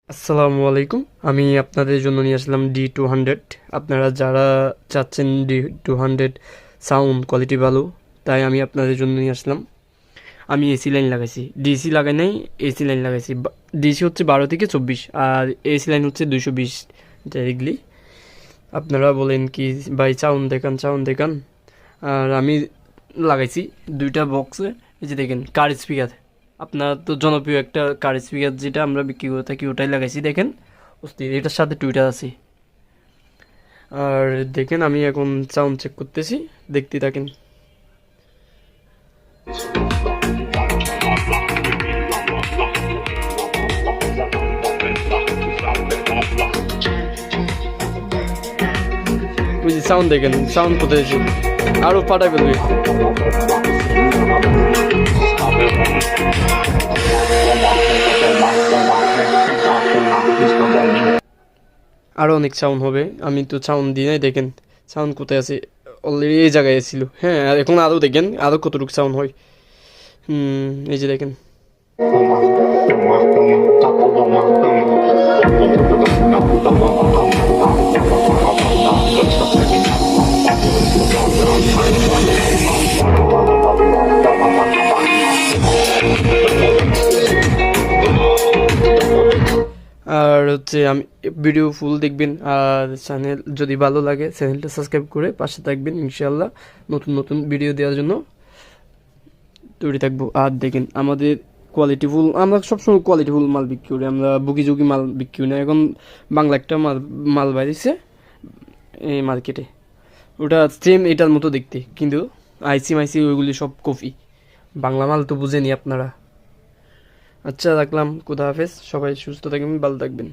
আসসালামু আলাইকুম। আমি আপনাদের জন্য নিয়ে আসলাম D200। আপনারা যারা চাচ্ছেন D200 সাউন্ড কোয়ালিটি ভালো, তাই আমি আপনাদের জন্য নিয়ে আসলাম। আমি এসি লাইন লাগাইছি, ডিসি লাগাই নাই, এসি লাইন লাগাইছি। ডিসি হচ্ছে 12 থেকে 24 আর এসি লাইন হচ্ছে 220 ডাইরেক্টলি। আপনারা বলেন কি ভাই সাউন্ড দেখান, সাউন্ড দেখান। আর আমি লাগাইছি দুইটা বক্সে। এই যে দেখেন কার স্পিকার, আপনার তো জনপ্রিয় একটা কার স্পিকার যেটা আমরা বিক্রি করে থাকি, ওটাই লাগাইছি। দেখেন অস্থির, এটার সাথে টুইটার আছে। আর দেখেন আমি এখন সাউন্ড চেক করতেছি, দেখতে থাকেন। ওই যে সাউন্ড দেখেন, সাউন্ড কোথায় আছে, আরও ফাটা ফেলবে। আরও অনেক সাউন্ড হবে, আমি তো সাউন্ড দিই নাই। দেখেন সাউন্ড কোথায় আছে, অলরেডি এই জায়গায় ছিল। হ্যাঁ, আর এখন আরও দেখেন আরও কতটুকু সাউন্ড হয়। এই যে দেখেন। আর হচ্ছে আমি ভিডিও ফুল দেখবেন, আর চ্যানেল যদি ভালো লাগে চ্যানেলটা সাবস্ক্রাইব করে পাশে থাকবেন। ইনশাল্লাহ নতুন নতুন ভিডিও দেওয়ার জন্য তৈরি থাকবো। আর দেখেন আমাদের কোয়ালিটিফুল, আমরা সবসময় কোয়ালিটিফুল মাল বিক্রি করি, আমরা বুকিঝুঁকি মাল বিক্রি করি না। এখন বাংলা একটা মাল মাল বাইরেছে এই মার্কেটে, ওটা সেম এটার মতো দেখতে, কিন্তু আইসি মাইসি ওইগুলি সব কপি। বাংলা মাল তো বুঝেনি আপনারা। আচ্ছা রাখলাম, খুদা হাফেজ, সবাই সুস্থ থাকবেন, ভালো থাকবেন।